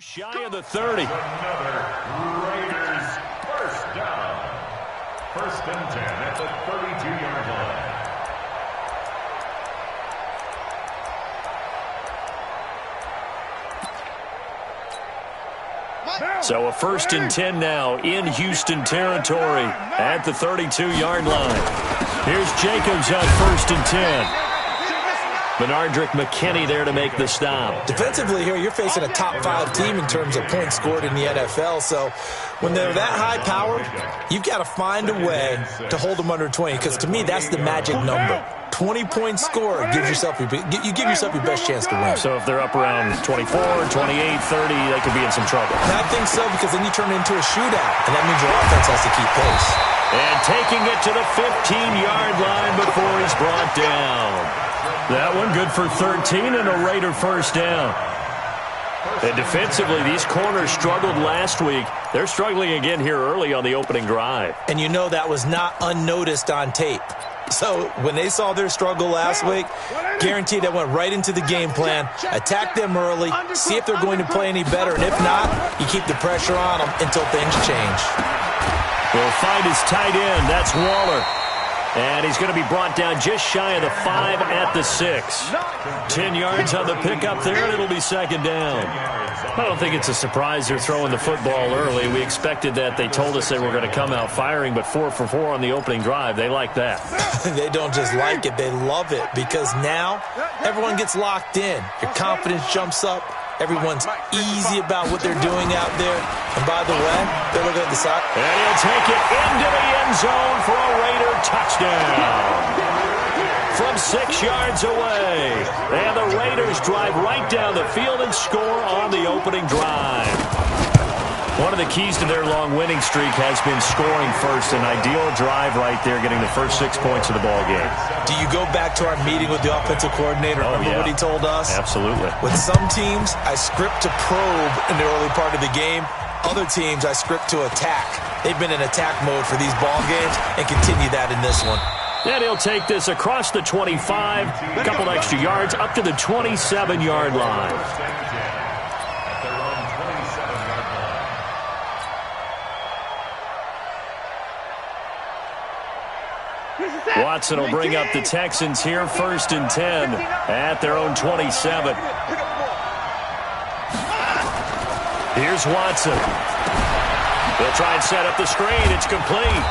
Shy of the 30. Another Raiders first down. 1st and 10 at the 32-yard line. So a 1st and 10 now in Houston territory at the 32-yard line. Here's Jacobs on 1st and 10. Benardrick McKinney there to make the stop. Defensively here, you're facing a top-5 team in terms of points scored in the NFL. So when they're that high-powered, you've got to find a way to hold them under 20. Because to me, that's the magic number. 20 points scored gives yourself you give yourself your best chance to win. So if they're up around 24, 28, 30, they could be in some trouble. And I think so, because then you turn it into a shootout, and that means your offense has to keep pace. And taking it to the 15-yard line before he's brought down. That one good for 13 and a Raider first down. And defensively, these corners struggled last week. They're struggling again here early on the opening drive. And you know that was not unnoticed on tape. So when they saw their struggle last week, guaranteed that went right into the game plan. Attack them early, see if they're going to play any better. And if not, you keep the pressure on them until things change. We'll find his tight end. That's Waller. And he's going to be brought down just shy of the 5 at the 6. 10 yards on the pickup there, and it'll be 2nd down. I don't think it's a surprise they're throwing the football early. We expected that. They told us they were going to come out firing, but 4 for 4 on the opening drive. They like that. They don't just like it, they love it, because now everyone gets locked in. Your confidence jumps up. Everyone's easy about what they're doing out there. And by the way, they're looking at the side. And he'll take it into the end zone for a Raider touchdown. From 6 yards away. And the Raiders drive right down the field and score on the opening drive. One of the keys to their long winning streak has been scoring first. An ideal drive right there, getting the first 6 points of the ball game. Do you go back to our meeting with the offensive coordinator? Remember what he told us? Absolutely. With some teams, I script to probe in the early part of the game. Other teams, I script to attack. They've been in attack mode for these ball games and continue that in this one. And he'll take this across the 25, a couple extra yards, up to the 27-yard line. Watson will bring up the Texans here, 1st and 10 at their own 27. Here's Watson. They'll try and set up the screen. It's complete.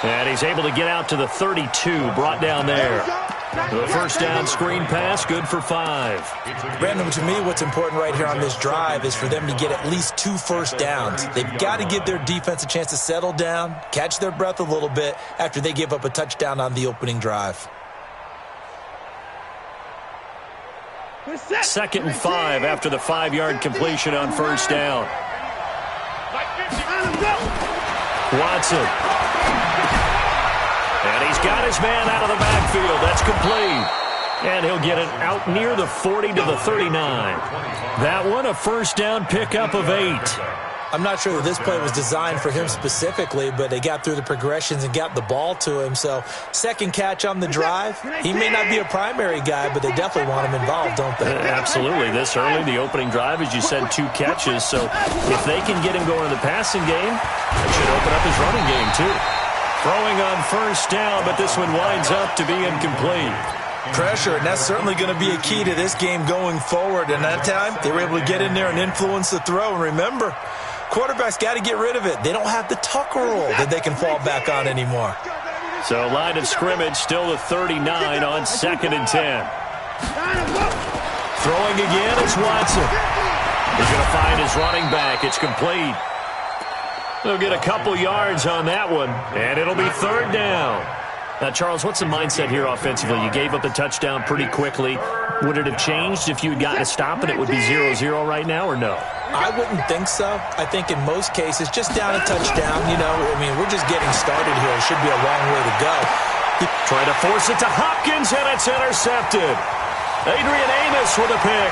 And he's able to get out to the 32, brought down there. The first down screen pass, good for 5. Brandon, to me, what's important right here on this drive is for them to get at least 2 first downs. They've got to give their defense a chance to settle down, catch their breath a little bit after they give up a touchdown on the opening drive. 2nd and 5 after the 5-yard completion on first down. Watson. And he's got his man out of the backfield. That's complete. And he'll get it out near the 40 to the 39. That one, a first down pickup of 8. I'm not sure that this play was designed for him specifically, but they got through the progressions and got the ball to him. So, second catch on the drive. He may not be a primary guy, but they definitely want him involved, don't they? Absolutely. This early, the opening drive, as you said, 2 catches. So, if they can get him going in the passing game, it should open up his running game, too. Throwing on first down, but this one winds up to be incomplete. Pressure, and that's certainly going to be a key to this game going forward. And that time, they were able to get in there and influence the throw. And remember, quarterbacks got to get rid of it. They don't have the tuck rule that they can fall back on anymore. So line of scrimmage still the 39 on 2nd and 10. Throwing again, it's Watson. He's going to find his running back. It's complete. They'll get a couple yards on that one, and it'll be 3rd down. Now, Charles, what's the mindset here offensively? You gave up a touchdown pretty quickly. Would it have changed if you had gotten a stop and it would be 0-0 right now, or no? I wouldn't think so. I think in most cases, just down a touchdown, you know, I mean, we're just getting started here. It should be a long way to go. Trying to force it to Hopkins, and it's intercepted. Adrian Amos with a pick.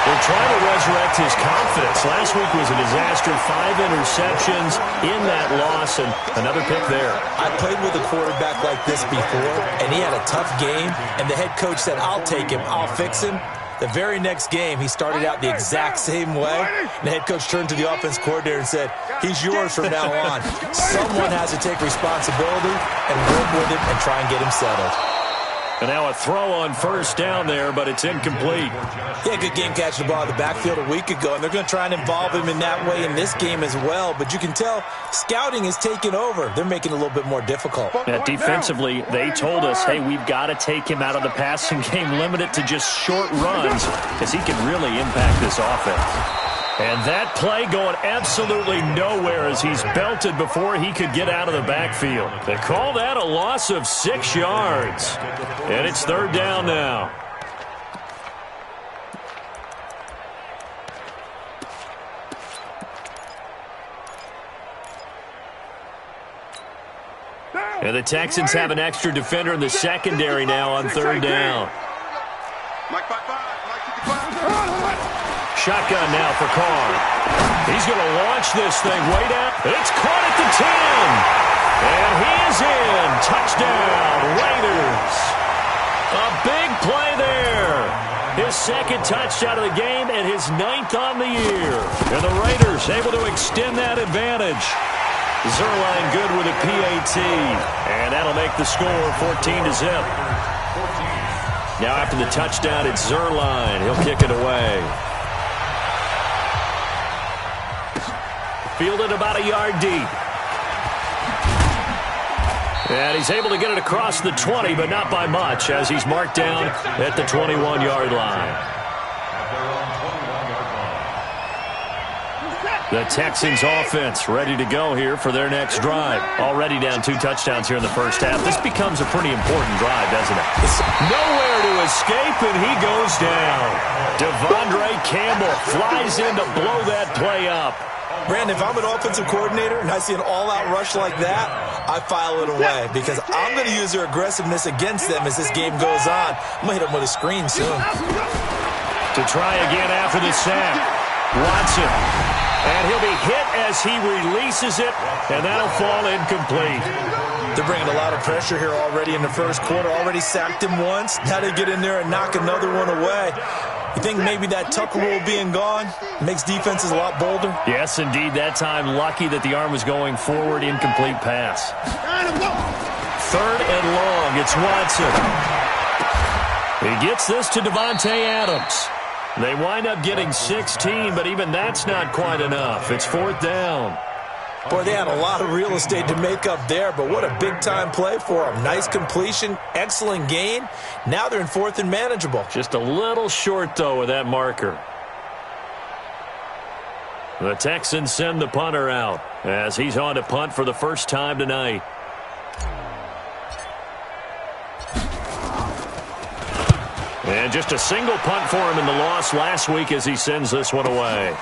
They're trying to resurrect his confidence. Last week was a disaster. 5 interceptions in that loss, and another pick there. I played with a quarterback like this before, and he had a tough game, and the head coach said, I'll take him, I'll fix him. The very next game, he started out the exact same way. And the head coach turned to the offense coordinator and said, he's yours from now on. Someone has to take responsibility and work with him and try and get him settled. And now a throw on first down there, but it's incomplete. Yeah, good game catching the ball in the backfield a week ago, and they're going to try and involve him in that way in this game as well. But you can tell scouting is taking over. They're making it a little bit more difficult. Yeah, defensively, they told us, hey, we've got to take him out of the passing game, limit it to just short runs, because he can really impact this offense. And that play going absolutely nowhere as he's belted before he could get out of the backfield. They call that a loss of 6 yards. And it's third down now. And the Texans have an extra defender in the secondary now on third down. Shotgun now for Carr. He's going to launch this thing way down. It's caught at the 10. And he is in. Touchdown, Raiders. A big play there. His second touchdown of the game and his 9th on the year. And the Raiders able to extend that advantage. Zerline good with a PAT. And that'll make the score 14-0. Now after the touchdown, it's Zerline. He'll kick it away. Fielded about a yard deep. And he's able to get it across the 20, but not by much, as he's marked down at the 21-yard line. The Texans offense ready to go here for their next drive. Already down 2 touchdowns here in the first half. This becomes a pretty important drive, doesn't it? It's nowhere to escape, and he goes down. Devondre Campbell flies in to blow that play up. Brandon, if I'm an offensive coordinator and I see an all-out rush like that, I file it away because I'm going to use their aggressiveness against them as this game goes on. I'm going to hit them with a screen soon. To try again after the sack. Watson. And he'll be hit as he releases it, and that'll fall incomplete. They're bringing a lot of pressure here already in the first quarter. Already sacked him once. Now they get in there and knock another one away. You think maybe that Tucker rule being gone makes defenses a lot bolder? Yes, indeed. That time, lucky that the arm was going forward. Incomplete pass. Third and long. It's Watson. He gets this to Davante Adams. They wind up getting 16, but even that's not quite enough. It's fourth down. Boy, they had a lot of real estate to make up there, but what a big-time play for them. Nice completion, excellent gain. Now they're in fourth and manageable. Just a little short, though, with that marker. The Texans send the punter out as he's on to punt for the first time tonight. And just a single punt for him in the loss last week as he sends this one away.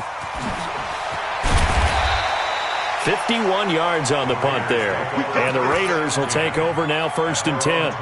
51 yards on the punt there. And the Raiders will take over now, first and 10.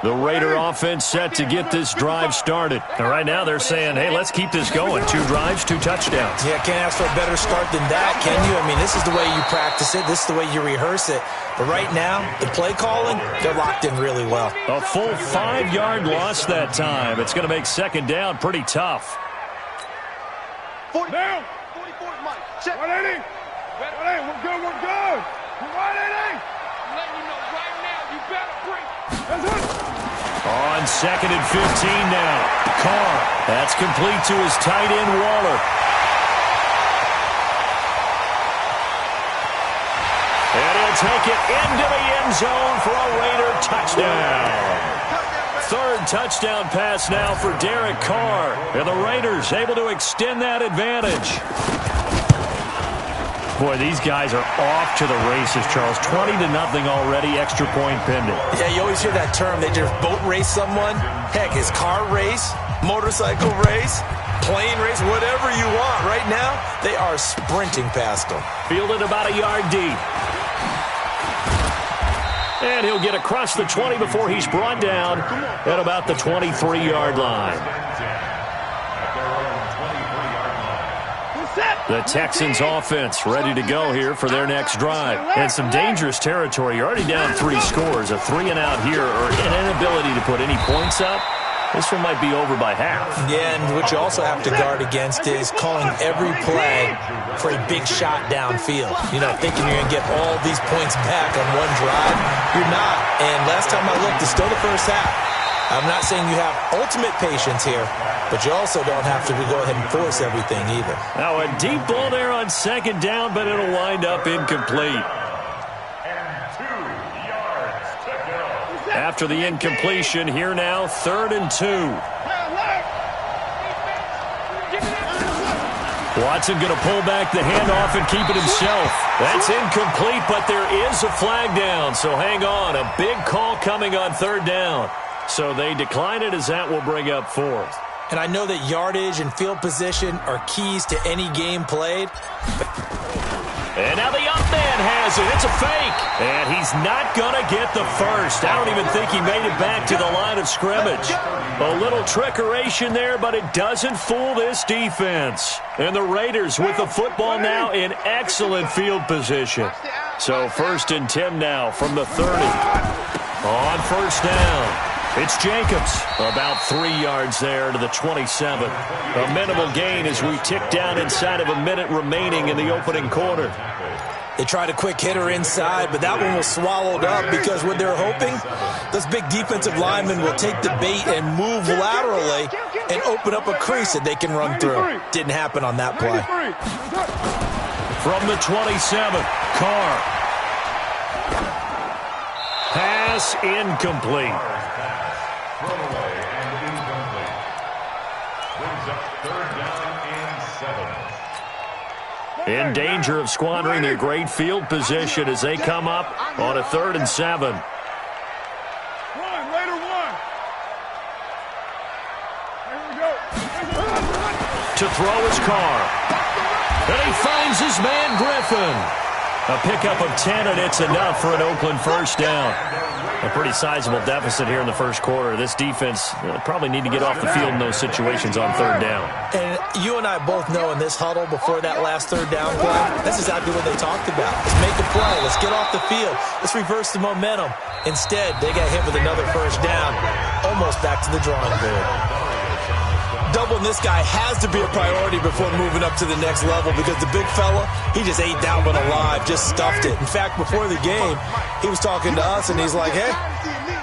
The Raider offense set to get this drive started. And right now they're saying, hey, let's keep this going. 2 drives, 2 touchdowns. Yeah, can't ask for a better start than that, can you? I mean, this is the way you practice it. This is the way you rehearse it. But right now, the play calling, they're locked in really well. A full 5-yard loss that time. It's going to make second down pretty tough. 40 down. 44 Mike. Check. 180. 180. We're good. We're good. 180. I'm letting you know right now, you better bring. That's it. On second and 15 now. Carr. That's complete to his tight end, Waller. And he'll take it into the end zone for a Raider touchdown. Third touchdown pass now for Derek Carr. And the Raiders able to extend that advantage. Boy, these guys are off to the races, Charles. 20-0 already, extra point pending. Yeah, you always hear that term. They just boat race someone. Heck, it's car race, motorcycle race, plane race, whatever you want. Right now, they are sprinting past them. Fielded about a yard deep. And he'll get across the 20 before he's brought down at about the 23-yard line. Set. The Texans offense ready to go here for their next drive. And some dangerous territory. You're already down 3 scores. A 3-and-out here or an inability to put any points up. This one might be over by half. Yeah, and what you also have to guard against is calling every play for a big shot downfield. You know, thinking you're going to get all these points back on one drive. You're not. And last time I looked, it's still the first half. I'm not saying you have ultimate patience here, but you also don't have to go ahead and force everything either. Now a deep ball there on 2nd down, but it'll wind up incomplete. And 2 yards to go. After the incompletion, here now, 3rd and 2. Watson going to pull back the handoff and keep it himself. That's incomplete, but there is a flag down, so hang on. A big call coming on 3rd down. So they decline it as that will bring up 4th. And I know that yardage and field position are keys to any game played. And now the up man has it. It's a fake. And he's not going to get the first. I don't even think he made it back to the line of scrimmage. A little trickeration there, but it doesn't fool this defense. And the Raiders with the football now in excellent field position. So 1st and 10 now from the 30. On 1st down. It's Jacobs, about 3 yards there to the 27. A minimal gain as we tick down inside of a minute remaining in the opening quarter. They tried a quick hitter inside, but that one was swallowed up because what they're hoping, those big defensive linemen will take the bait and move laterally and open up a crease that they can run through. Didn't happen on that play. From the 27, Carr. Pass incomplete. Throwaway and incomplete. Brings up 3rd down and 7. In danger of squandering their great field position as they come up on a 3rd and 7. Raider one. Here we go. To throw his Carr. And he finds his man Griffin. A pickup of 10, and it's enough for an Oakland 1st down. A pretty sizable deficit here in the 1st quarter. This defense probably need to get off the field in those situations on 3rd down. And you and I both know in this huddle before that last 3rd down play, that's exactly what they talked about. Let's make a play. Let's get off the field. Let's reverse the momentum. Instead, they got hit with another 1st down, almost back to the drawing board. Doubling this guy has to be a priority before moving up to the next level because the big fella, he just ate that one alive, just stuffed it. In fact, before the game, he was talking to us, and he's like, hey,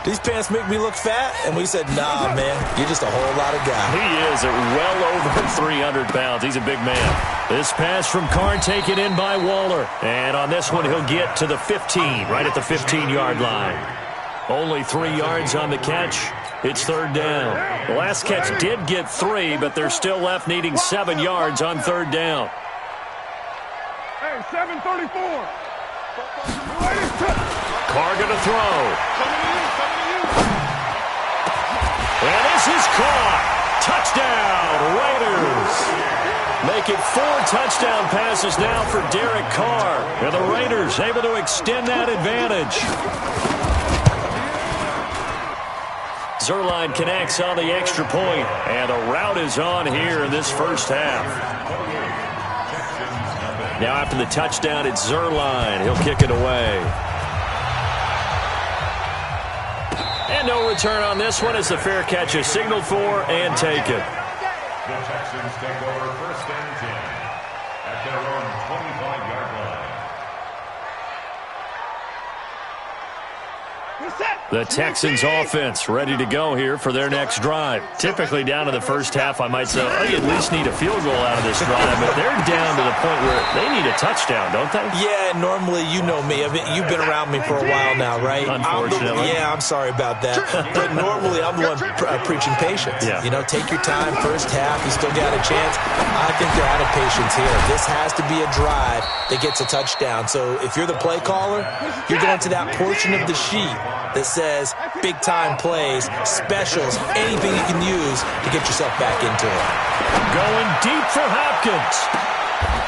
these pants make me look fat? And we said, nah, man, you're just a whole lot of guy. He is at well over 300 pounds. He's a big man. This pass from Carr taken in by Waller. And on this one, he'll get to the 15, right at the 15-yard line. Only 3 yards on the catch. It's 3rd down. The last catch did get 3, but they're still left needing 7 yards on 3rd down. Hey, 7:34. Carr gonna throw. And this is caught. Touchdown, Raiders. Make it 4 touchdown passes now for Derek Carr. And the Raiders able to extend that advantage. Zerline connects on the extra point, and the route is on here in this 1st half. Now after the touchdown, it's Zerline. He'll kick it away. And no return on this one as the fair catch is signaled for and taken. The Texans take over 1st and 10 at their own 25-yard line. The Texans offense ready to go here for their next drive. Typically down to the 1st half, I might say, oh, you at least need a field goal out of this drive, but they're down to the point where they need a touchdown, don't they? Yeah, normally, you know me. I mean, you've been around me for a while now, right? Unfortunately. I'm sorry about that. But normally, I'm the one preaching patience. Yeah. You know, take your time, 1st half, you still got a chance. I think they're out of patience here. This has to be a drive that gets a touchdown. So if you're the play caller, you're going to that portion of the sheet that says big-time plays, specials, anything you can use to get yourself back into it. Going deep for Hopkins.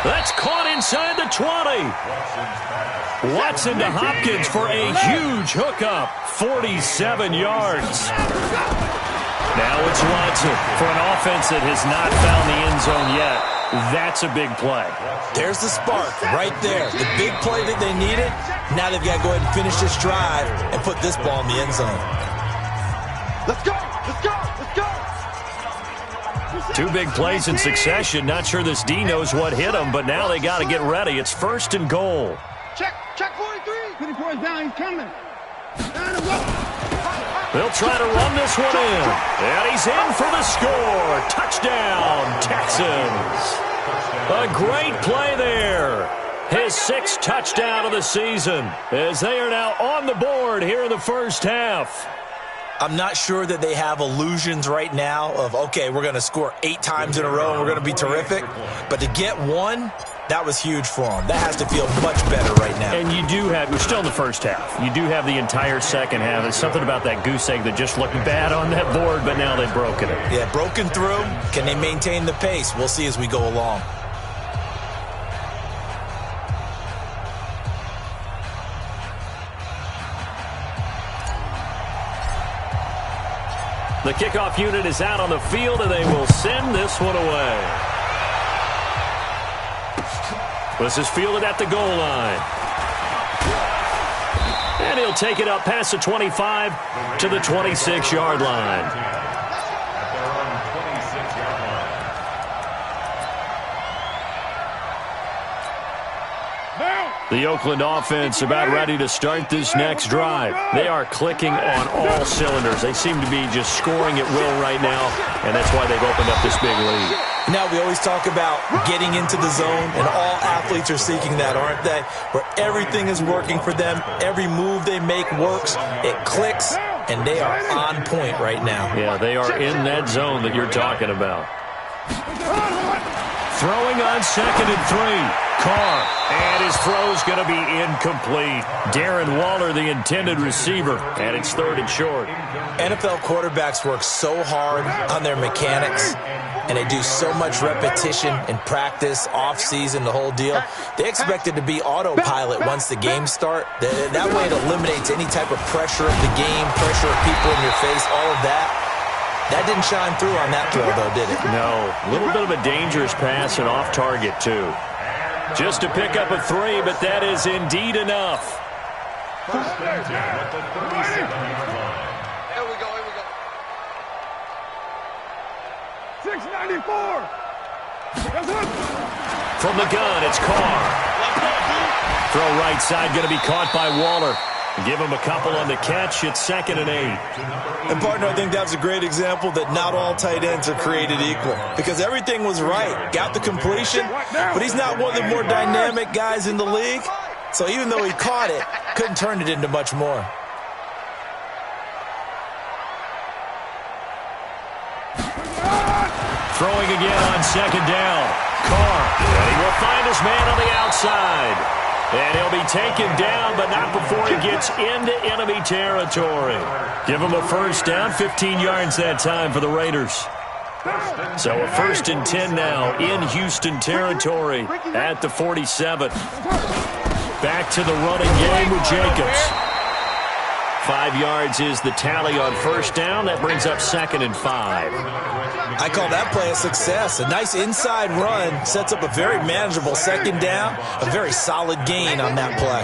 That's caught inside the 20. Watson to Hopkins for a huge hookup, 47 yards. Now it's Watson for an offense that has not found the end zone yet. That's a big play. There's the spark right there. The big play that they needed. Now they've got to go ahead and finish this drive and put this ball in the end zone. Let's go! Let's go! Let's go! 2 big plays in succession. Not sure this D knows what hit him, but now they got to get ready. It's 1st and goal. Check 43. 24 is down. He's coming. They'll try to run this one in. And he's in for the score. Touchdown, Texans. A great play there. His 6th touchdown of the season as they are now on the board here in the first half. I'm not sure that they have illusions right now of, okay, we're going to score 8 times in a row and we're going to be terrific. But to get one, that was huge for them. That has to feel much better right now. And you do have, we're still in the first half. You do have the entire second half. There's something about that goose egg that just looked bad on that board, but now they've broken it. Yeah, broken through. Can they maintain the pace? We'll see as we go along. The kickoff unit is out on the field, and they will send this one away. This is fielded at the goal line. And he'll take it up past the 25 to the 26-yard line. The Oakland offense about ready to start this next drive. They are clicking on all cylinders. They seem to be just scoring at will right now, and that's why they've opened up this big lead. Now, we always talk about getting into the zone, and all athletes are seeking that, aren't they? Where everything is working for them. Every move they make works. It clicks, and they are on point right now. Yeah, they are in that zone that you're talking about. Throwing on 2nd and 3. Carr, and his throw's going to be incomplete. Darren Waller, the intended receiver, and it's 3rd and short. NFL quarterbacks work so hard on their mechanics, and they do so much repetition and practice, off-season, the whole deal. They expect it to be autopilot once the games start. That way it eliminates any type of pressure of the game, pressure of people in your face, all of that. That didn't shine through on that throw, though, did it? No. A little bit of a dangerous pass and off target, too. Just to pick up a 3, but that is indeed enough. 1st and 10 at the 37-yard line. Here we go. 694. From the gun, it's Carr. Throw right side, going to be caught by Waller. Give him a couple on the catch. It's 2nd and 8. And, partner, I think that's a great example that not all tight ends are created equal. Because everything was right. Got the completion, but he's not one of the more dynamic guys in the league. So even though he caught it, couldn't turn it into much more. Throwing again on 2nd down. Carr, and he will find his man on the outside. And he'll be taken down, but not before he gets into enemy territory. Give him a 1st down, 15 yards that time for the Raiders. So a 1st and 10 now in Houston territory at the 47. Back to the running game with Jacobs. 5 yards is the tally on 1st down. That brings up 2nd and 5. I call that play a success. A nice inside run sets up a very manageable 2nd down. A very solid gain on that play.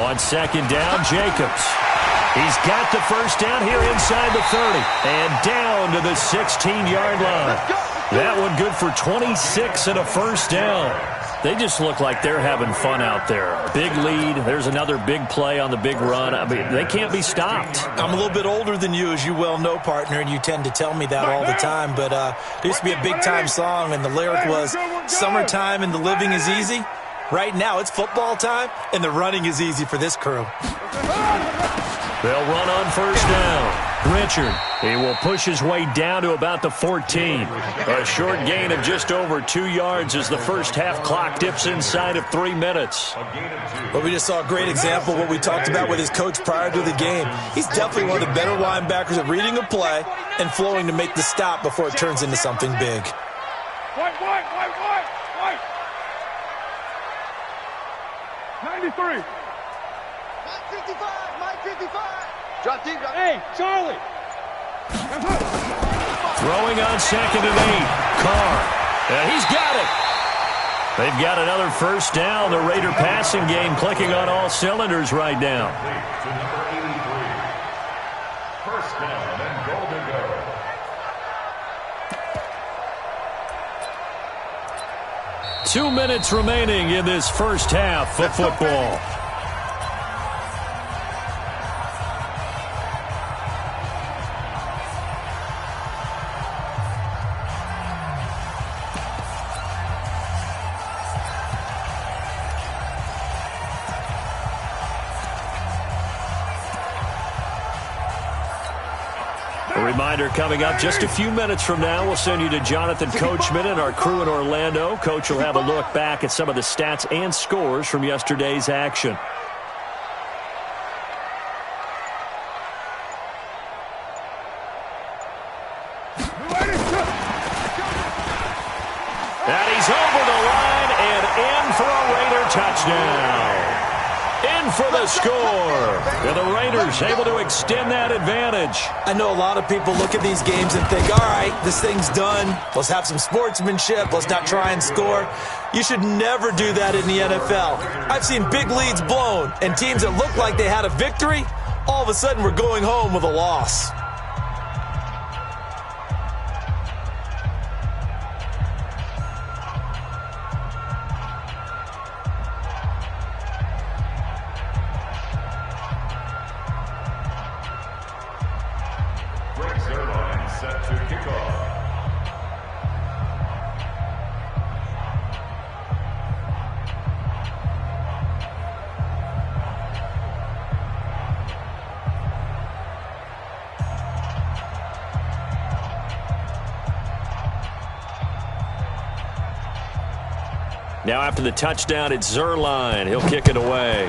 On 2nd down, Jacobs. He's got the 1st down here inside the 30 and down to the 16-yard line. That one good for 26 and a 1st down. They just look like they're having fun out there. Big lead. There's another big play on the big run. I mean, they can't be stopped. I'm a little bit older than you, as you well know, partner, and you tend to tell me that all the time. But there used to be a big-time song, and the lyric was, "Summertime and the living is easy." Right now, it's football time, and the running is easy for this crew. They'll run on 1st down. Richard, he will push his way down to about the 14. A short gain of just over 2 yards as the first half clock dips inside of 3 minutes. Well, we just saw a great example of what we talked about with his coach prior to the game. He's definitely one of the better linebackers at reading a play and flowing to make the stop before it turns into something big. White. 93. Mike 55. Drop deep. Hey, Charlie. Throwing on 2nd and 8. Carr. And he's got it. They've got another first down. The Raider passing game clicking on all cylinders right now. To number 83. First down and goal to go. Two minutes remaining in this first half of football. A reminder coming up just a few minutes from now, we'll send you to Jonathan Coachman and our crew in Orlando. Coach will have a look back at some of the stats and scores from yesterday's action. And he's over the line and in for a Raider touchdown. In for the score. And the Raiders able to extend that advantage. I know a lot of people look at these games and think, all right, this thing's done. Let's have some sportsmanship. Let's not try and score. You should never do that in the NFL. I've seen big leads blown and teams that looked like they had a victory, all of a sudden we're going home with a loss. Set to kick off. Now after the touchdown, it's Zerline. He'll kick it away.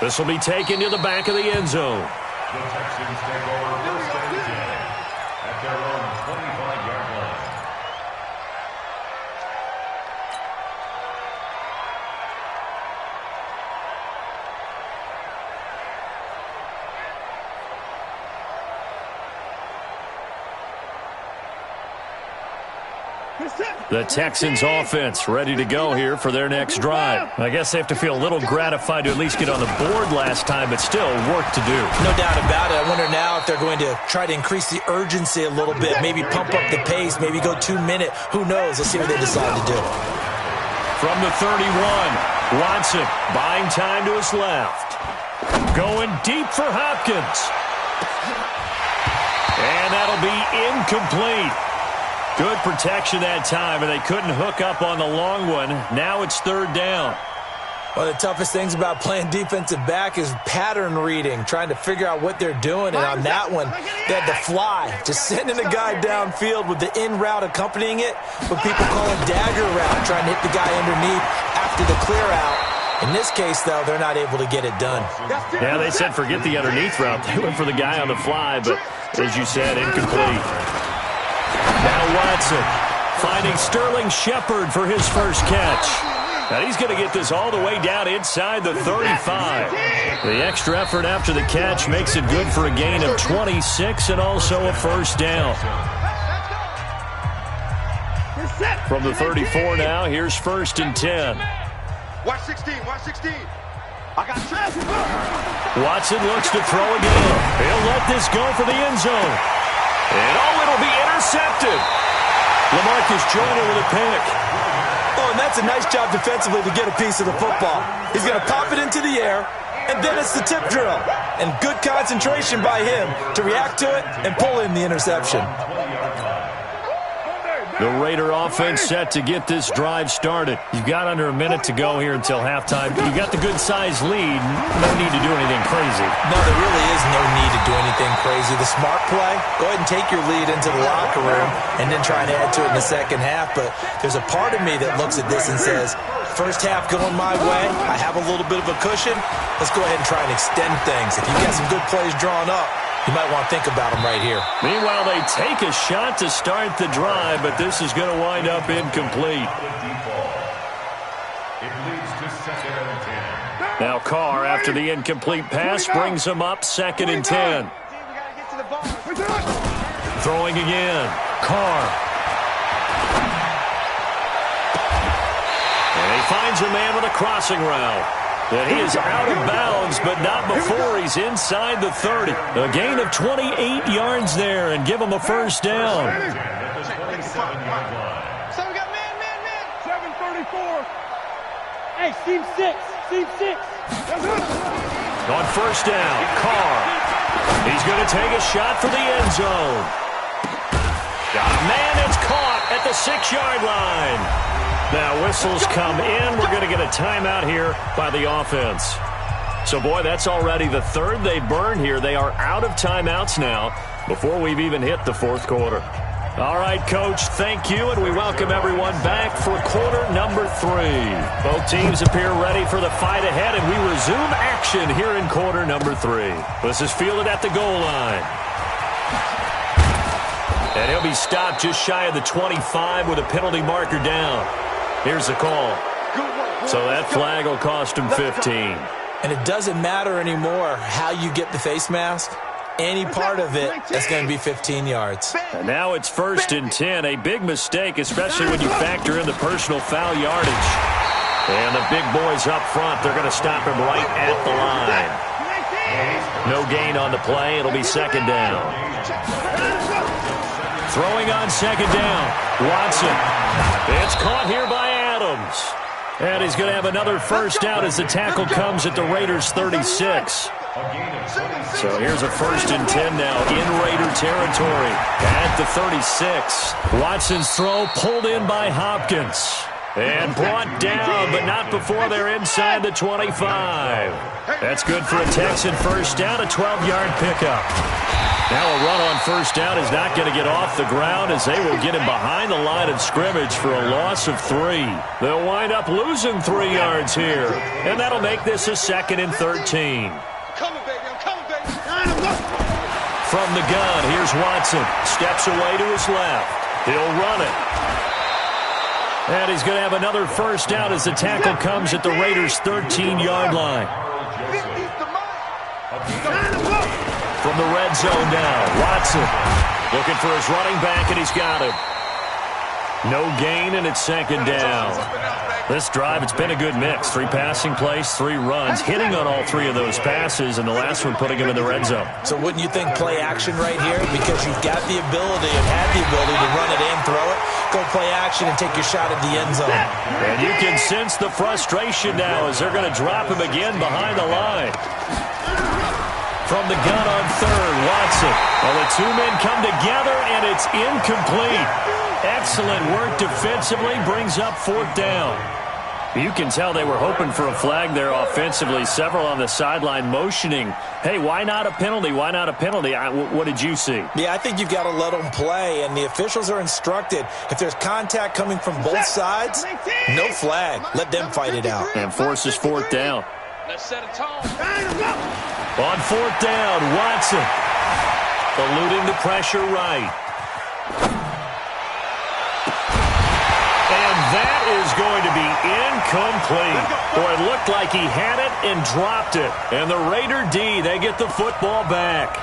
This will be taken to the back of the end zone. The Texans take over first and 10 at their own 25-yard line. The Texans offense ready to go here for their next drive. I guess they have to feel a little gratified to at least get on the board last time, but still work to do. No doubt about it. I wonder now if they're going to try to increase the urgency a little bit, maybe pump up the pace, maybe go 2 minute. Who knows? Let's see what they decide to do. From the 31, Watson buying time to his left. Going deep for Hopkins. And that'll be incomplete. Good protection that time, and they couldn't hook up on the long one. Now it's third down. One of the toughest things about playing defensive back is pattern reading, trying to figure out what they're doing. And on that one, they had to fly, just sending a guy downfield with the in route accompanying it, what people call a dagger route, trying to hit the guy underneath after the clear out. In this case, though, they're not able to get it done. Yeah, they said forget the underneath route. They went for the guy on the fly, but as you said, incomplete. Now Watson finding Sterling Shepard for his first catch. Now he's going to get this all the way down inside the 35. The extra effort after the catch makes it good for a gain of 26 and also a first down. From the 34 now, here's first and 10. Watch 16. I got Watson looks to throw again. He'll let this go for the end zone. And it'll be intercepted. LaMarcus Joyner with a pick. Oh, and that's a nice job defensively to get a piece of the football. He's going to pop it into the air, and then it's the tip drill. And good concentration by him to react to it and pull in the interception. The Raider offense set to get this drive started. You've got under a minute to go here until halftime. You got the good-sized lead. No need to do anything crazy. No, there really is no need to do anything crazy. The smart play, go ahead and take your lead into the locker room and then try and add to it in the second half. But there's a part of me that looks at this and says, first half going my way, I have a little bit of a cushion. Let's go ahead and try and extend things. If you got some good plays drawn up, You might want to think about them right here. Meanwhile, they take a shot to start the drive, but this is going to wind up incomplete. Now Carr, after the incomplete pass, brings him up 2nd and 10. Throwing again. Carr. And he finds a man with a crossing route. And he is out of bounds, but not before he's inside the 30. A gain of 28 yards there, and give him a first down. So we got man. 734. Hey, seam 6. On first down, Carr. He's going to take a shot for the end zone. Got a man that's caught at the 6-yard line. Now whistles come in. We're going to get a timeout here by the offense. So, boy, that's already the 3rd they burned here. They are out of timeouts now before we've even hit the 4th quarter. All right, Coach, thank you, and we welcome everyone back for quarter number 3. Both teams appear ready for the fight ahead, and we resume action here in quarter number 3. This is fielded at the goal line. And he'll be stopped just shy of the 25 with a penalty marker down. Here's the call. So that flag will cost him 15. And it doesn't matter anymore how you get the face mask. Any part of it, that's going to be 15 yards. And now it's 1st and 10. A big mistake, especially when you factor in the personal foul yardage. And the big boys up front, they're going to stop him right at the line. No gain on the play. It'll be 2nd down. Throwing on 2nd down. Watson. It's caught here by Adams. And he's going to have another first down as the tackle comes at the Raiders' 36. So here's a 1st and 10 now in Raider territory at the 36. Watson's throw pulled in by Hopkins. And brought down, but not before they're inside the 25. That's good for a Texan first down, a 12-yard pickup. Now a run on first down is not going to get off the ground as they will get him behind the line of scrimmage for a loss of 3. They'll wind up losing 3 yards here, and that'll make this a 2nd and 13. From the gun, here's Watson. Steps away to his left. He'll run it. And he's going to have another first down as the tackle comes at the Raiders' 13-yard line. From the red zone now, Watson looking for his running back, and he's got him. No gain, and it's 2nd down. This drive, it's been a good mix. 3 passing plays, 3 runs, hitting on all 3 of those passes, and the last one putting him in the red zone. So wouldn't you think play action right here? Because you've got the ability and had the ability to run it in, throw it, go play action, and take your shot at the end zone. And you can sense the frustration now as they're going to drop him again behind the line. From the gun on 3rd, Watson. Well, the 2 men come together, and it's incomplete. Excellent work defensively, brings up 4th down. You can tell they were hoping for a flag there offensively. Several on the sideline motioning, hey, why not a penalty? Why not a penalty? What did you see? Yeah, I think you've got to let them play, and the officials are instructed. If there's contact coming from both sides, no flag. Let them fight it out. And forces 4th down. Let's set a tone. On 4th down, Watson eluding the pressure right. And that is going to be incomplete. Boy, it looked like he had it and dropped it. And the Raider D, they get the football back.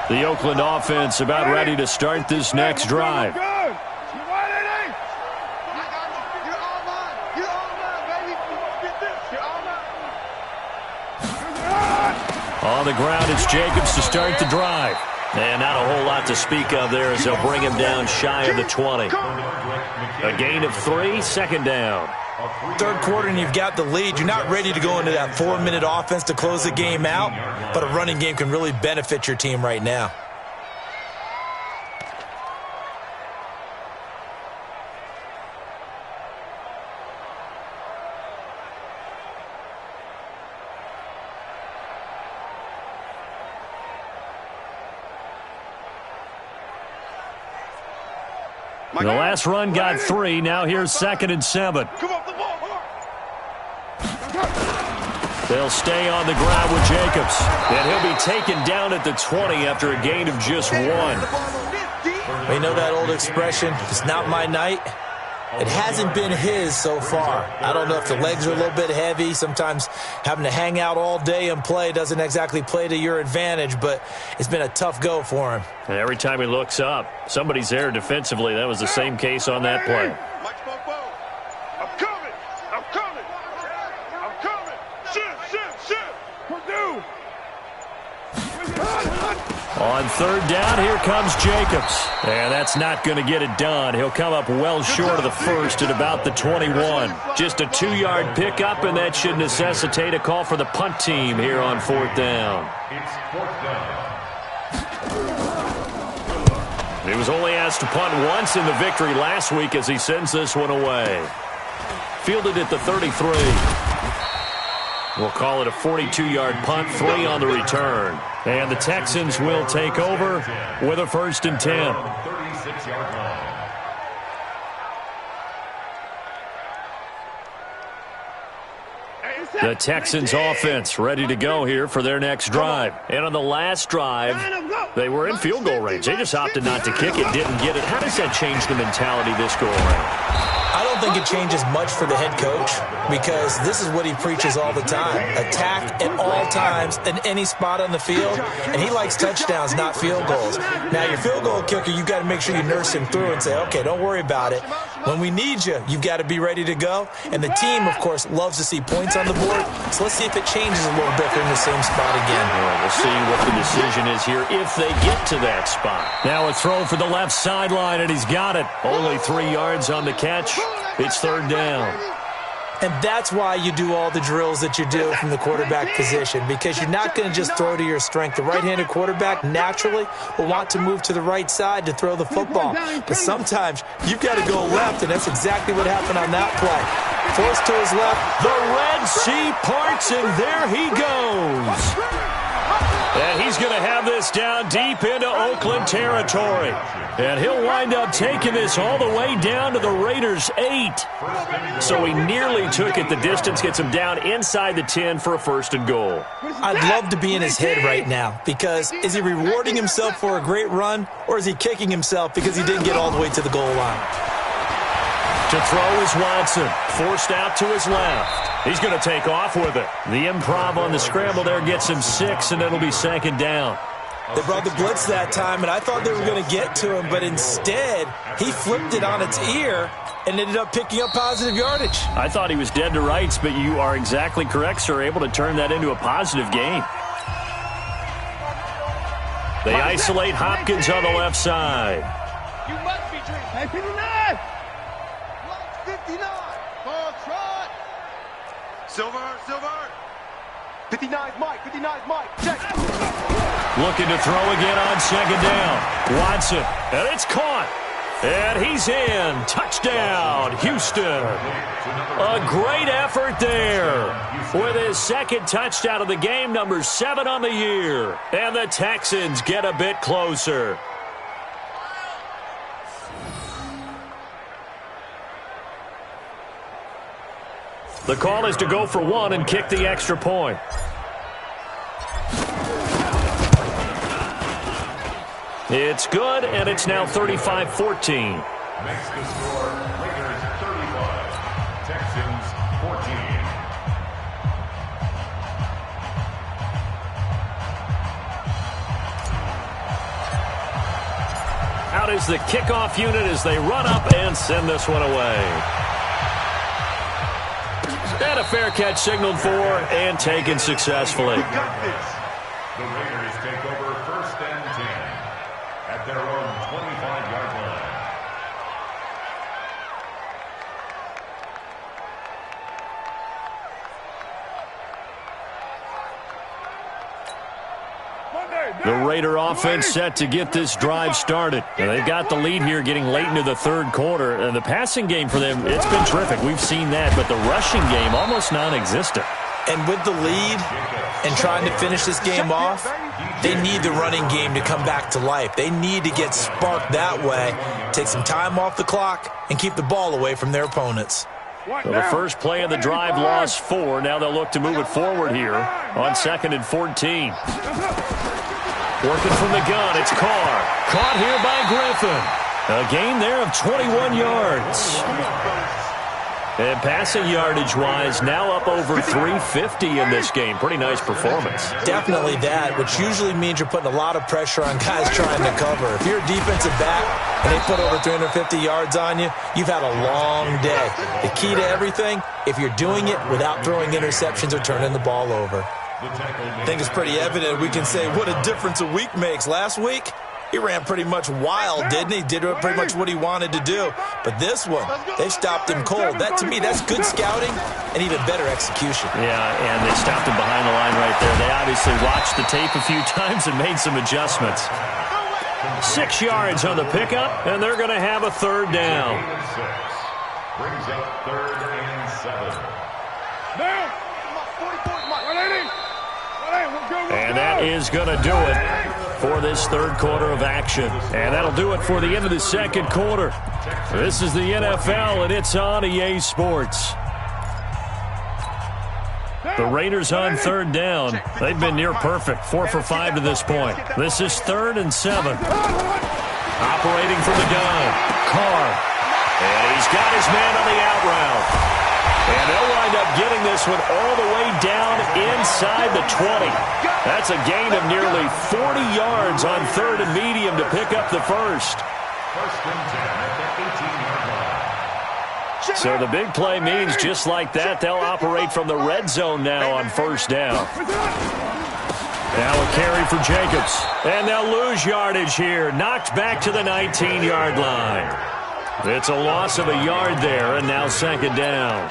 The Oakland offense about ready to start this next drive. On the ground, it's Jacobs to start the drive. And not a whole lot to speak of there as they'll bring him down shy of the 20. A gain of 3, 2nd down. 3rd quarter, and you've got the lead. You're not ready to go into that 4-minute offense to close the game out, but a running game can really benefit your team right now. The last run got 3. Now here's 2nd and 7. They'll stay on the ground with Jacobs. And he'll be taken down at the 20 after a gain of just 1. You know that old expression, it's not my night? It hasn't been his so far. I don't know if the legs are a little bit heavy. Sometimes having to hang out all day and play doesn't exactly play to your advantage, but it's been a tough go for him. And every time he looks up, somebody's there defensively. That was the same case on that play. I'm coming. I'm coming. I'm coming. Shit. Purdue. On third down, here comes Jacobs. And that's not going to get it done. He'll come up well short of the first at about the 21. Just a 2-yard pickup, and that should necessitate a call for the punt team here on 4th down. It's 4th down. He was only asked to punt once in the victory last week as he sends this one away. Fielded at the 33. We'll call it a 42-yard punt, 3 on the return. And the Texans will take over with a 1st and 10. 36-yard line. The Texans offense ready to go here for their next drive. And on the last drive, they were in field goal range. They just opted not to kick it, didn't get it. How does that change the mentality this go around? I don't think it changes much for the head coach because this is what he preaches all the time. Attack at all times in any spot on the field, and he likes touchdowns, not field goals. Now, your field goal kicker, you've got to make sure you nurse him through and say, okay, don't worry about it. When we need you, you've got to be ready to go. And the team, of course, loves to see points on the board, so let's see if it changes a little bit if they're in the same spot again. Well, we'll see what the decision is here if they get to that spot. Now a throw for the left sideline, and he's got it. Only 3 yards on the catch. It's 3rd down. And that's why you do all the drills that you do from the quarterback position, because you're not going to just throw to your strength. The right-handed quarterback naturally will want to move to the right side to throw the football. But sometimes you've got to go left, and that's exactly what happened on that play. Forced to his left. The Red Sea parts, and there he goes. And he's going to have this down deep into Oakland territory. And he'll wind up taking this all the way down to the Raiders' 8. So he nearly took it the distance, gets him down inside the 10 for a 1st and goal. I'd love to be in his head right now, because is he rewarding himself for a great run, or is he kicking himself because he didn't get all the way to the goal line? To throw is Watson, forced out to his left. He's going to take off with it. The improv on the scramble there gets him 6, and it'll be 2nd down. They brought the blitz that time, and I thought they were going to get to him, but instead, he flipped it on its ear and ended up picking up positive yardage. I thought he was dead to rights, but you are exactly correct, sir, able to turn that into a positive gain. They isolate Hopkins on the left side. You must be dreaming. Hey, 59. 59. Ball trot. Silver. 59's Mike. Check. Looking to throw again on 2nd down. Watson, and it's caught. And he's in. Touchdown, Houston. A great effort there. With his 2nd touchdown of the game, number 7 on the year. And the Texans get a bit closer. The call is to go for 1 and kick the extra point. It's good, and it's now 35-14. Makes the score Raiders 35, Texans 14. Out is the kickoff unit as they run up and send this one away. And a fair catch signaled for and taken successfully. The Raiders take over 1st and 10 at their own 25-yard line. The Raider offense set to get this drive started. And they've got the lead here getting late into the 3rd quarter. And the passing game for them, it's been terrific. We've seen that. But the rushing game, almost non-existent. And with the lead and trying to finish this game off, they need the running game to come back to life. They need to get sparked that way, take some time off the clock, and keep the ball away from their opponents. So the first play of the drive lost 4. Now they'll look to move it forward here on 2nd and 14. Working from the gun, it's Carr. Caught here by Griffin. A gain there of 21 yards. And passing yardage-wise, now up over 350 in this game. Pretty nice performance. Definitely that, which usually means you're putting a lot of pressure on guys trying to cover. If you're a defensive back and they put over 350 yards on you, you've had a long day. The key to everything, if you're doing it without throwing interceptions or turning the ball over. I think it's pretty evident we can say what a difference a week makes. Last week, he ran pretty much wild, didn't he? Did pretty much what he wanted to do. But this one, they stopped him cold. That, to me, that's good scouting and even better execution. Yeah, and they stopped him behind the line right there. They obviously watched the tape a few times and made some adjustments. 6 yards on the pickup, and they're going to have a 3rd down. Brings up 3rd and 7. Now, and that is going to do it for this 3rd quarter of action. And that'll do it for the end of the 2nd quarter. This is the NFL, and it's on EA Sports. The Raiders on 3rd down. They've been near perfect, 4 for 5 to this point. This is 3rd and 7. Operating from the gun, Carr. And he's got his man on the out route. And they'll wind up getting this one all the way down inside the 20. That's a gain of nearly 40 yards on 3rd and medium to pick up the first. 1st and 10 at the 18-yard line. So the big play means just like that, they'll operate from the red zone now on 1st down. Now a carry for Jacobs. And they'll lose yardage here. Knocked back to the 19-yard line. It's a loss of a yard there, and now 2nd down.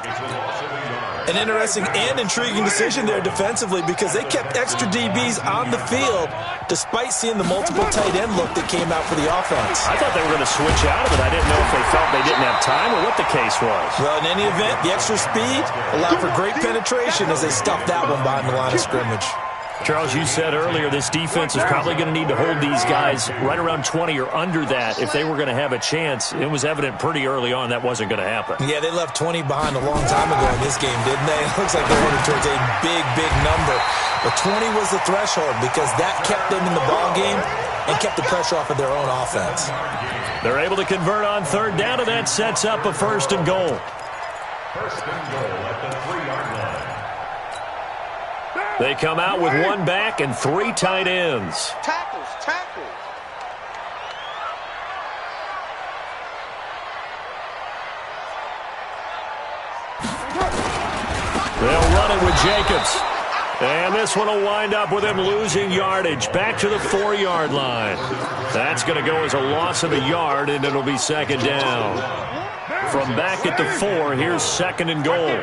An interesting and intriguing decision there defensively because they kept extra DBs on the field despite seeing the multiple tight end look that came out for the offense. I thought they were going to switch out of it. I didn't know if they felt they didn't have time or what the case was. Well, in any event, the extra speed allowed for great penetration as they stuffed that one behind the line of scrimmage. Charles, you said earlier this defense is probably going to need to hold these guys right around 20 or under that if they were going to have a chance. It was evident pretty early on that wasn't going to happen. Yeah, they left 20 behind a long time ago in this game, didn't they? It looks like they're headed towards a big, big number. But 20 was the threshold because that kept them in the ball game and kept the pressure off of their own offense. They're able to convert on 3rd down, and that sets up a 1st and goal. 1st and goal at the 3-yard line. They come out with 1 back and 3 tight ends. Tackles. They'll run it with Jacobs. And this one will wind up with him losing yardage back to the 4-yard line. That's going to go as a loss of a yard, and it'll be 2nd down. From back at the 4, here's 2nd and goal.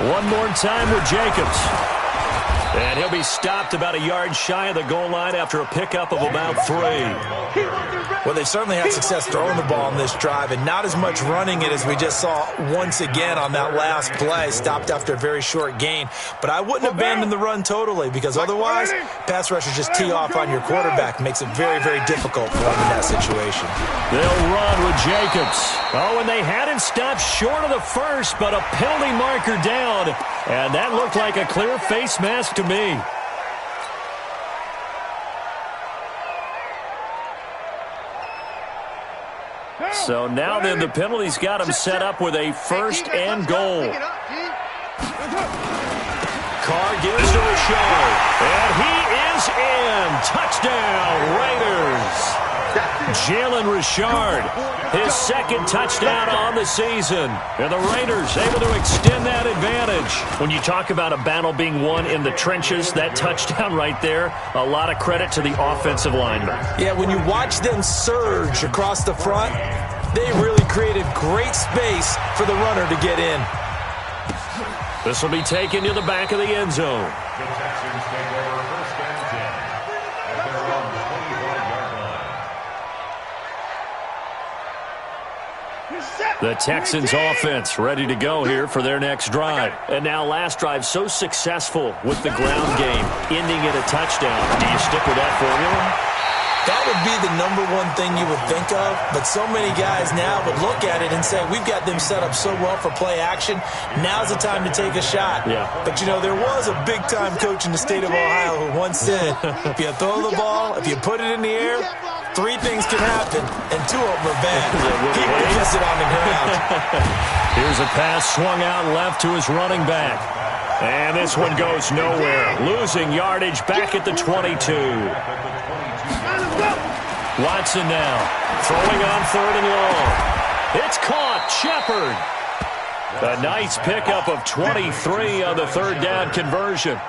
One more time with Jacobs. And he'll be stopped about a yard shy of the goal line after a pickup of about 3. Well, they certainly had success throwing the ball on this drive and not as much running it as we just saw once again on that last play. Stopped after a very short gain. But I wouldn't abandon the run totally because otherwise, pass rushers just tee off on your quarterback. Makes it very, very difficult for them in that situation. They'll run with Jacobs. Oh, and they had him stopped short of the first, but a penalty marker down. And that looked like a clear face mask to me. So now then the penalty's got him set up with a 1st and goal. Carr gives to Richard. And he is in. Touchdown, Raiders. Jalen Richard, his 2nd touchdown on the season. And the Raiders able to extend that advantage. When you talk about a battle being won in the trenches, that touchdown right there, a lot of credit to the offensive linemen. Yeah, when you watch them surge across the front, they really created great space for the runner to get in. This will be taken to the back of the end zone. The Texans take over 1st and 10 at their own 25-yard line. The Texans offense ready to go here for their next drive. And now last drive so successful with the ground game, ending in a touchdown. Do you stick with that formula? That would be the #1 thing you would think of, but so many guys now would look at it and say, we've got them set up so well for play action, now's the time to take a shot. Yeah. But, you know, there was a big-time coach in the state of Ohio who once said, if you throw the ball, if you put it in the air, 3 things can happen, and 2 of them are bad. He would kiss it on the ground. Here's a pass swung out left to his running back. And this one goes nowhere. Losing yardage back at the 22. Watson now, throwing on 3rd and long. It's caught, Shepard. A nice pickup of 23 on the 3rd down conversion.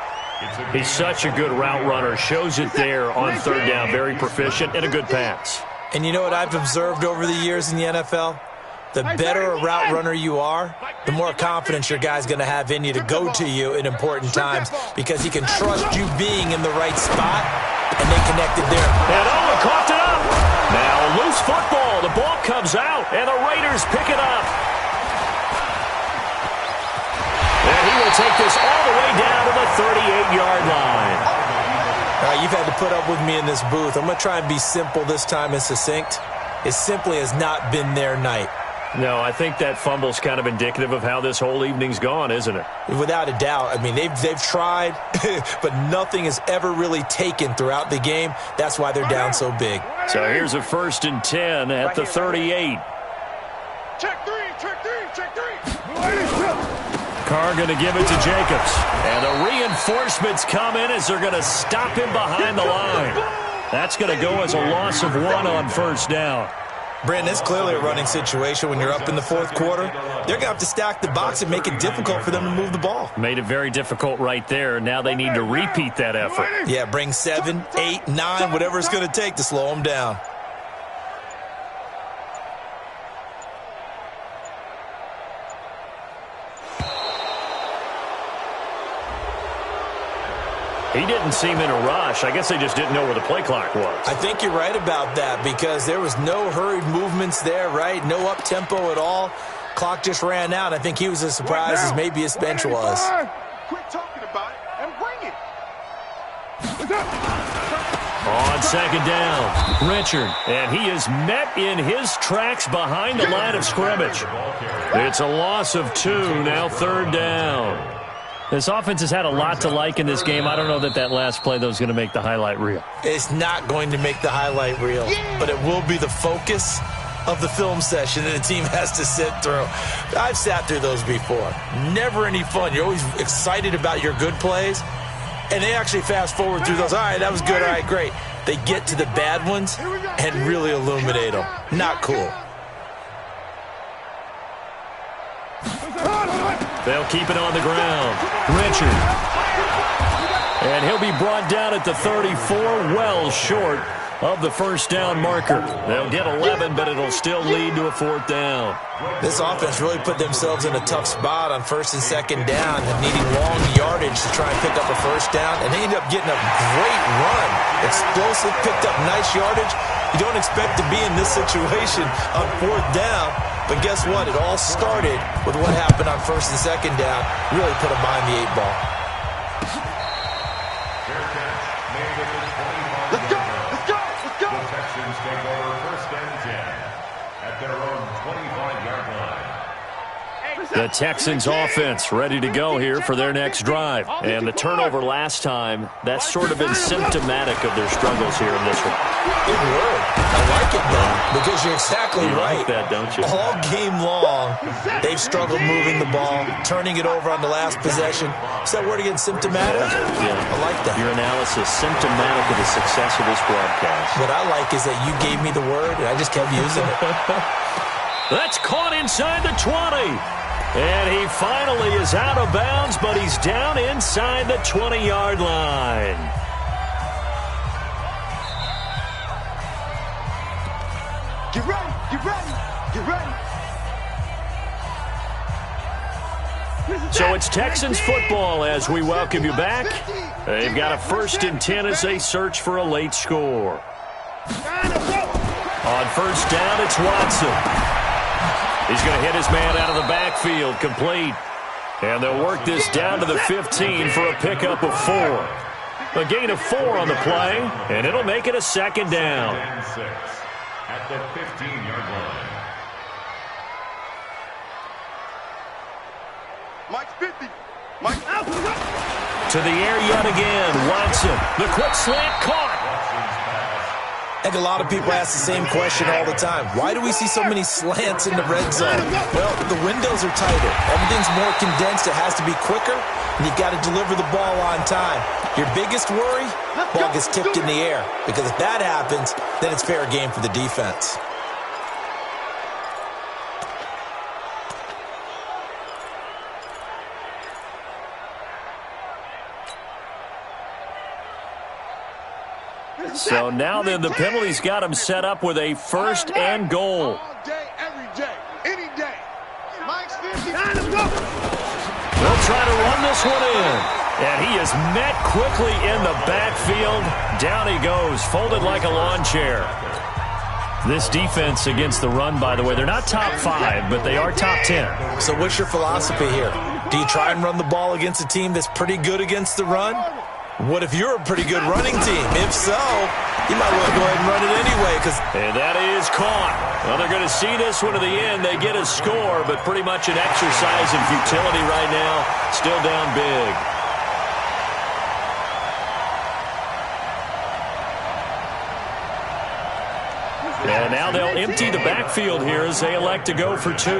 He's such a good route runner. Shows it there on 3rd down. Very proficient and a good pass. And you know what I've observed over the years in the NFL? The better a route runner you are, the more confidence your guy's going to have in you to go to you in important times because he can trust you being in the right spot, and they connected there. And Owen coughed it up. Now a loose football. The ball comes out, and the Raiders pick it up. And he will take this all the way down to the 38-yard line. All right, you've had to put up with me in this booth. I'm going to try and be simple this time and succinct. It simply has not been their night. No, I think that fumble's kind of indicative of how this whole evening's gone, isn't it? Without a doubt. I mean, they've tried, but nothing is ever really taken throughout the game. That's why they're down so big. So here's a 1st and 10 at the 38. Check 3, check 3, check 3. Carr going to give it to Jacobs. And the reinforcements come in as they're going to stop him behind the line. That's going to go as a loss of 1 on 1st down. Brandon, it's clearly a running situation when you're up in the 4th quarter. They're going to have to stack the box and make it difficult for them to move the ball. Made it very difficult right there. Now they need to repeat that effort. Yeah, bring 7, 8, 9, whatever it's going to take to slow them down. He didn't seem in a rush. I guess they just didn't know where the play clock was. I think you're right about that because there was no hurried movements there, right? No up-tempo at all. Clock just ran out. I think he was as surprised as maybe his bench was. Quit talking about it and bring it. On 2nd down, Richard. And he is met in his tracks behind the line of scrimmage. It's a loss of 2, now 3rd down. This offense has had a lot to like in this game. I don't know that last play, though, is going to make the highlight reel. It's not going to make the highlight reel, but it will be the focus of the film session that the team has to sit through. I've sat through those before. Never any fun. You're always excited about your good plays, and they actually fast forward through those. All right, that was good. All right, great. They get to the bad ones and really illuminate them. Not cool. They'll keep it on the ground. Richard. And he'll be brought down at the 34, well short of the 1st down marker. They'll get 11, but it'll still lead to a 4th down. This offense really put themselves in a tough spot on 1st and 2nd down and needing long yardage to try and pick up a 1st down, and they ended up getting a great run. Explosive, picked up nice yardage. You don't expect to be in this situation on 4th down, but guess what? It all started with what happened on 1st and 2nd down. Really put them behind the 8 ball. Let's go, let's go, let's go. The Texans take over 1st and 10 at their own 25-yard line. The Texans offense ready to go here for their next drive. And the turnover last time, that's sort of been symptomatic of their struggles here in this one. Good word. I like it, though, because you're exactly right. Like that, don't you? All game long, they've struggled moving the ball, turning it over on the last possession. Is that word again, symptomatic? Yeah. I like that. Your analysis, symptomatic of the success of this broadcast. What I like is that you gave me the word, and I just kept using it. That's caught inside the 20. And he finally is out of bounds, but he's down inside the 20-yard line. Get ready, get ready, get ready. So it's Texans football as we welcome you back. They've got a 1st and 10 as they search for a late score. On 1st down, it's Watson. He's going to hit his man out of the backfield, complete. And they'll work this down to the 15 for a pickup of 4. A gain of 4 on the play, and it'll make it a second down. And 6 at the 15-yard line. Mike's 50. Mike's out. To the air yet again. Watson, the quick slant caught. I think a lot of people ask the same question all the time. Why do we see so many slants in the red zone? Well, the windows are tighter. Everything's more condensed. It has to be quicker, and you've got to deliver the ball on time. Your biggest worry? Ball gets tipped in the air. Because if that happens, then it's fair game for the defense. So now then, the penalty's got him set up with a 1st and goal. All day, every day, any day. Mike's 50. They'll try to run this one in. And he is met quickly in the backfield. Down he goes, folded like a lawn chair. This defense against the run, by the way, they're not top 5, but they are top 10. So what's your philosophy here? Do you try and run the ball against a team that's pretty good against the run? What if you're a pretty good running team? If so, you might want to go ahead and run it anyway. And that is caught. Well, they're going to see this one to the end. They get a score, but pretty much an exercise in futility right now. Still down big. And now they'll empty the backfield here as they elect to go for 2.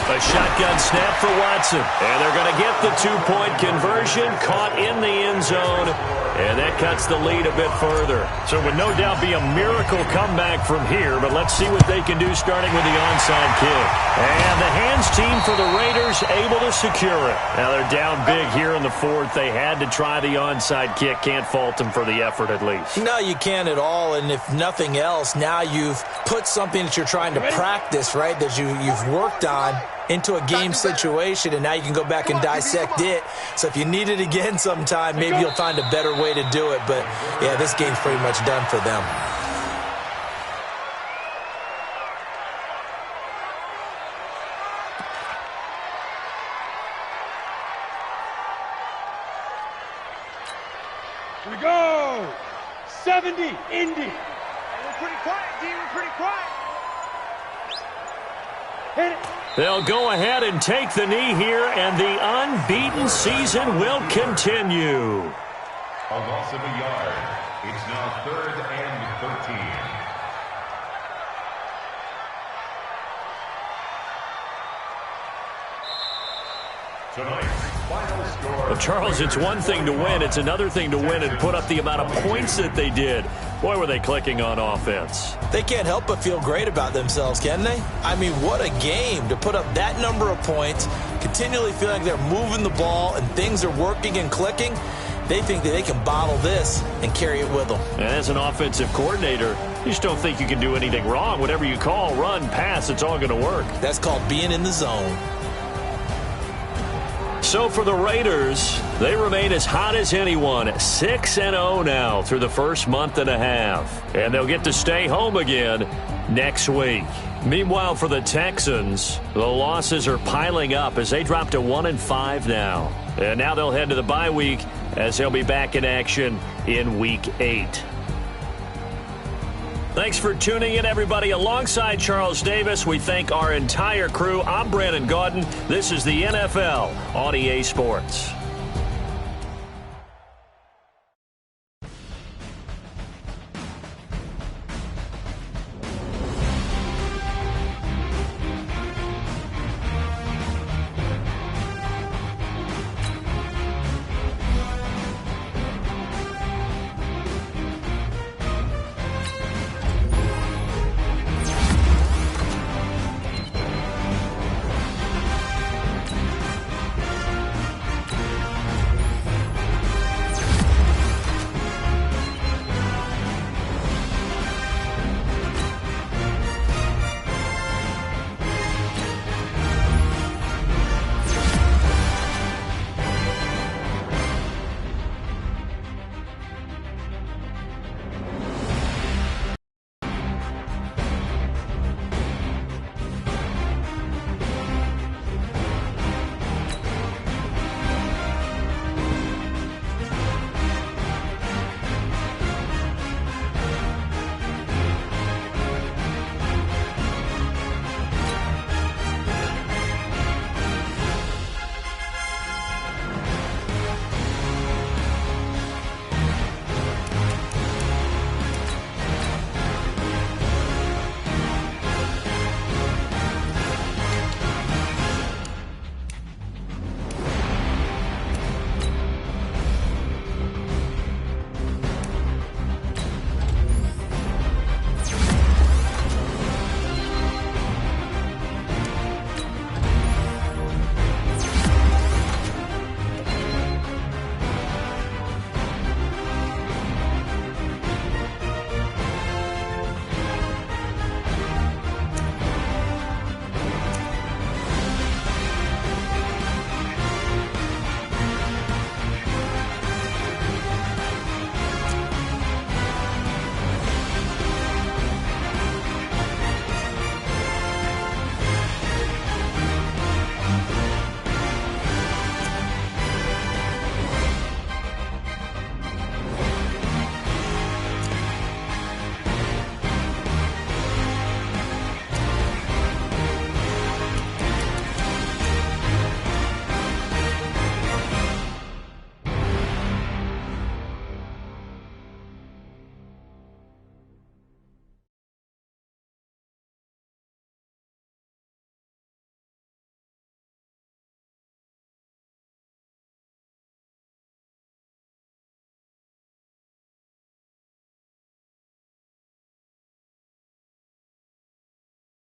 A shotgun snap for Watson. And they're going to get the 2-point conversion, caught in the end zone. And that cuts the lead a bit further. So it would no doubt be a miracle comeback from here, but let's see what they can do starting with the onside kick. And the hands team for the Raiders able to secure it. Now they're down big here in the 4th. They had to try the onside kick. Can't fault them for the effort at least. No, you can't at all. And if nothing else, now you've put something that you're trying to practice, right, that you've worked on into a game situation, and now you can go back and dissect it. So if you need it again sometime, maybe you'll find a better way to do it. But, yeah, this game's pretty much done for them. Here we go. 70, Indy. We're pretty quiet, D. We're pretty quiet. Hit it. They'll go ahead and take the knee here, and the unbeaten season will continue. A loss of a yard. It's now 3rd and 13. Tonight's final score. Well, Charles, it's one thing to win. It's another thing to win and put up the amount of points that they did. Boy, were they clicking on offense. They can't help but feel great about themselves, can they? I mean, what a game to put up that number of points, continually feeling like they're moving the ball and things are working and clicking. They think that they can bottle this and carry it with them. And as an offensive coordinator, you just don't think you can do anything wrong. Whatever you call, run, pass, it's all going to work. That's called being in the zone. So for the Raiders, they remain as hot as anyone, 6-0 now through the first month and a half. And they'll get to stay home again next week. Meanwhile, for the Texans, the losses are piling up as they drop to 1-5 now. And now they'll head to the bye week as they'll be back in action in Week 8. Thanks for tuning in, everybody. Alongside Charles Davis, we thank our entire crew. I'm Brandon Gaudin. This is the NFL on EA Sports.